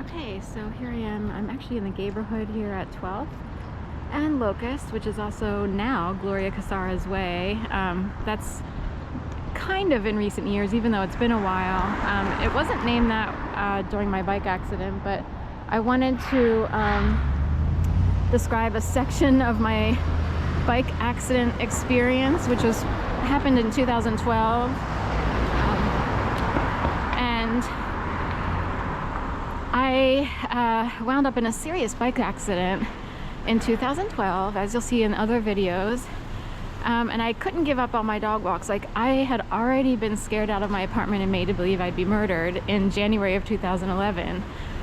Okay, so here I am. I'm actually in the neighborhood here at 12th and Locust, which is also now Gloria Casara's Way. That's kind of in recent years, even though it's been a while. It wasn't named that during my bike accident, but I wanted to describe a section of my bike accident experience, which happened in 2012. And I wound up in a serious bike accident in 2012, as you'll see in other videos. And I couldn't give up on my dog walks. Like, I had already been scared out of my apartment and made to believe I'd be murdered in January of 2011.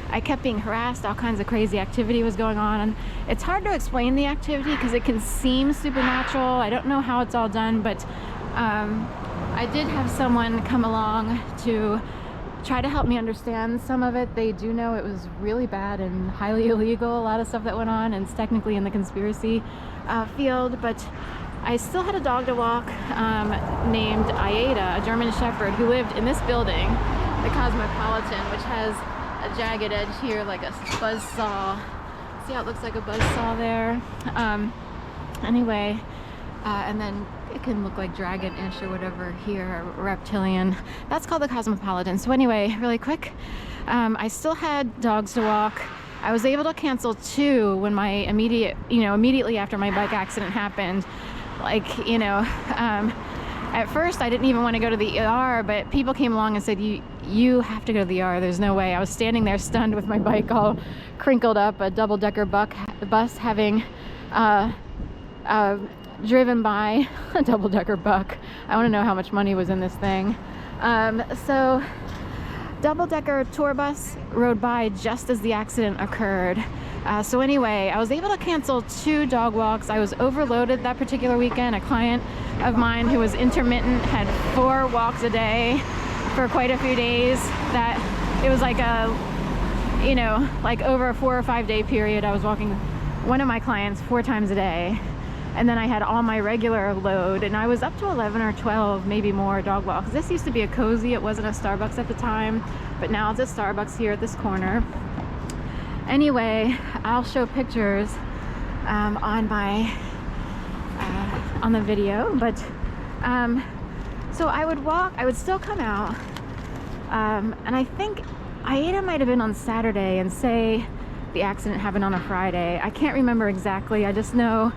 I kept being harassed, all kinds of crazy activity was going on. And it's hard to explain the activity because it can seem supernatural. I don't know how it's all done, but I did have someone come along to try to help me understand some of it. They do know it was really bad and highly illegal, a lot of stuff that went on, and it's technically in the conspiracy field, but I still had a dog to walk named Aida, a German Shepherd, who lived in this building, the Cosmopolitan, which has a jagged edge here like a buzzsaw. See how it looks like a buzzsaw there? Anyway, and then it can look like dragon-ish or whatever here, reptilian. That's called the Cosmopolitan. So anyway, really quick, I still had dogs to walk. I was able to cancel 2 when my immediately after my bike accident happened. Like, at first I didn't even want to go to the ER, but people came along and said, you have to go to the ER. There's no way. I was standing there stunned with my bike all crinkled up, a double-decker bus having driven by a double-decker buck. I want to know how much money was in this thing. So double-decker tour bus rode by just as the accident occurred. So anyway, I was able to cancel 2 dog walks. I was overloaded that particular weekend. A client of mine who was intermittent had 4 walks a day for quite a few days. That it was like like over a 4 or 5 day period, I was walking one of my clients 4 times a day. And then I had all my regular load, and I was up to 11 or 12, maybe more, dog walks. This used to be a Cozy. It wasn't a Starbucks at the time, but now it's a Starbucks here at this corner. Anyway, I'll show pictures on the video, but so I would walk. I would still come out, and I think Aida might have been on Saturday, and say the accident happened on a Friday. I can't remember exactly. I just know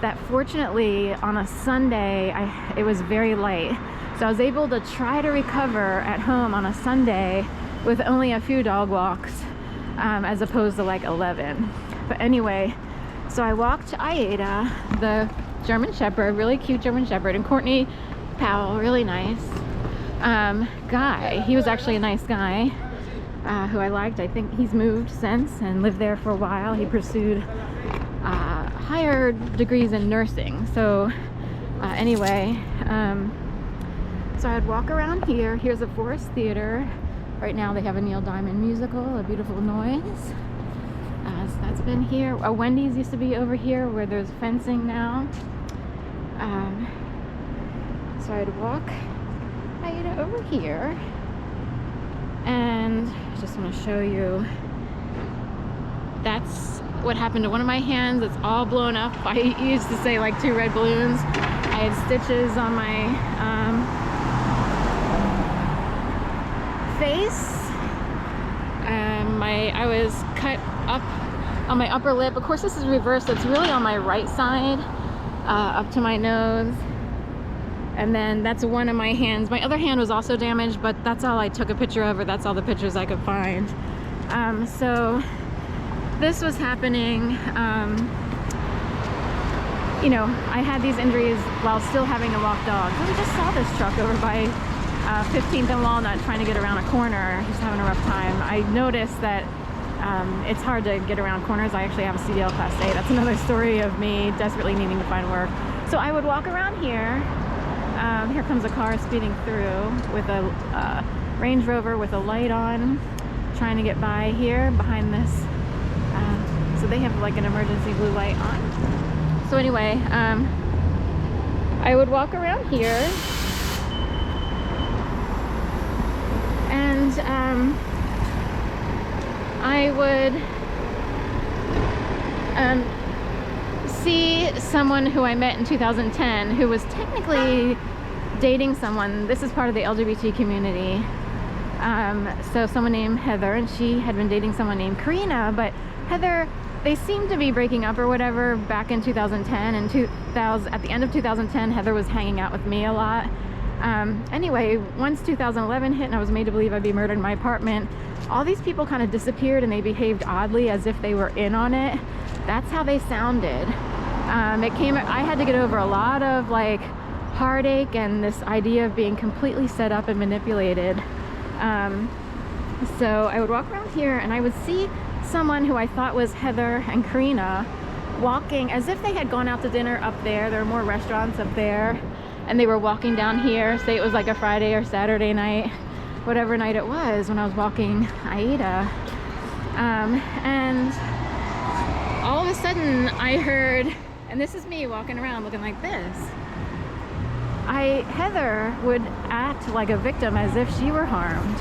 that fortunately on a Sunday it was very light, so I was able to try to recover at home on a Sunday with only a few dog walks, as opposed to like 11. But anyway, so I walked Aida, the German Shepherd, really cute German Shepherd, and Courtney Powell, really nice guy. He was actually a nice guy who I liked. I think he's moved since and lived there for a while. He pursued higher degrees in nursing. So anyway, so I'd walk around here. Here's a Forest Theater. Right now they have a Neil Diamond musical, A Beautiful Noise. So that's been here. A Wendy's used to be over here where there's fencing now. So I'd walk Aida over here, and I just want to show you, that's what happened to one of my hands. It's all blown up. I used to say like 2 red balloons. I had stitches on my face. I was cut up on my upper lip. Of course, this is reversed. It's really on my right side, up to my nose. And then that's one of my hands. My other hand was also damaged, but that's all I took a picture of, or that's all the pictures I could find. So this was happening. I had these injuries while still having to walk dogs. We just saw this truck over by 15th and Walnut trying to get around a corner. He's having a rough time. I noticed that it's hard to get around corners. I actually have a CDL Class A. That's another story of me desperately needing to find work. So I would walk around here. Here comes a car speeding through with a Range Rover with a light on, trying to get by here behind this. So they have like an emergency blue light on. So anyway, I would walk around here, and I I would see someone who I met in 2010 who was technically dating someone. This is part of the LGBT community. So someone named Heather, and she had been dating someone named Karina, but Heather, they seemed to be breaking up or whatever back in 2010, and at the end of 2010, Heather was hanging out with me a lot. Anyway, once 2011 hit and I was made to believe I'd be murdered in my apartment, all these people kind of disappeared and they behaved oddly as if they were in on it. That's how they sounded. I had to get over a lot of like heartache and this idea of being completely set up and manipulated. So I would walk around here and I would see someone who I thought was Heather and Karina walking as if they had gone out to dinner up there. There are more restaurants up there, and they were walking down here. Say it was like a Friday or Saturday night, whatever night it was, when I was walking Aida. And all of a sudden I heard, and this is me walking around looking like this, Heather would act like a victim as if she were harmed.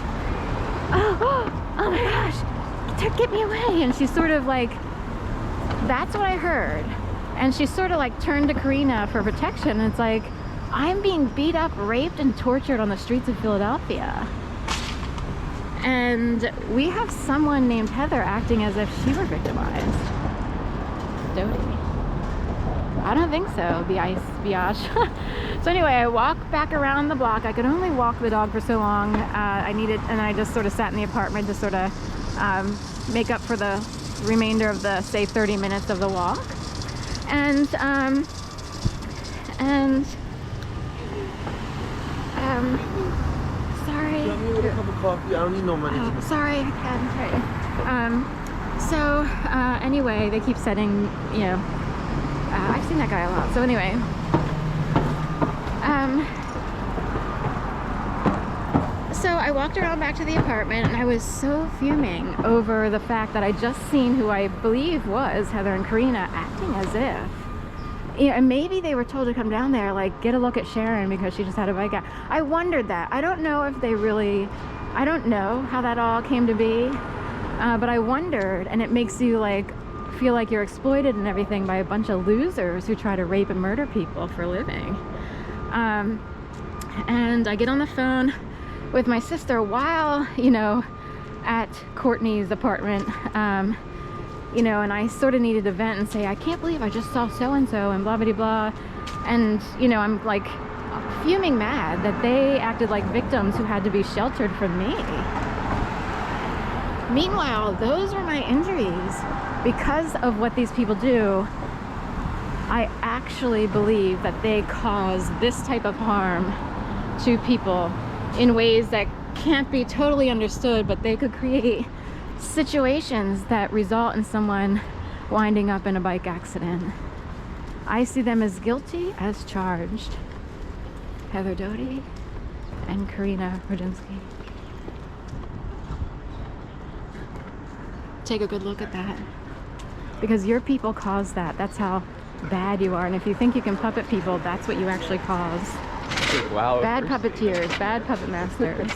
Oh my gosh, get me away. And she's sort of like, that's what I heard. And she sort of like turned to Karina for protection. And it's like, I'm being beat up, raped, and tortured on the streets of Philadelphia. And we have someone named Heather acting as if she were victimized. Dodie. I don't think so, Biash. So anyway, I walked back around the block. I could only walk the dog for so long. And I just sort of sat in the apartment to sort of make up for the remainder of the, say, 30 minutes of the walk. And sorry. You want me with a cup of coffee? I don't need no money. Oh, sorry, I can't. So anyway, they keep setting, you know, I've seen that guy a lot. So anyway, so I walked around back to the apartment and I was so fuming over the fact that I just seen who I believe was Heather and Karina acting as if, you know, and maybe they were told to come down there, like, get a look at Sharon because she just had a bike out. I wondered that. I don't know if they really, I don't know how that all came to be, but I wondered, and it makes you like feel like you're exploited and everything by a bunch of losers who try to rape and murder people for a living. And I get on the phone with my sister while, you know, at Courtney's apartment, you know, and I sort of needed to vent and say, I can't believe I just saw so-and-so and blah, blah, blah. And, you know, I'm like fuming mad that they acted like victims who had to be sheltered from me. Meanwhile, those were my injuries. Because of what these people do, I actually believe that they cause this type of harm to people in ways that can't be totally understood, but they could create situations that result in someone winding up in a bike accident. I see them as guilty as charged. Heather Doty and Karina Rudinsky. Take a good look at that. Because your people cause that. That's how bad you are. And if you think you can puppet people, that's what you actually cause. Wow. Bad puppeteers, bad puppet masters.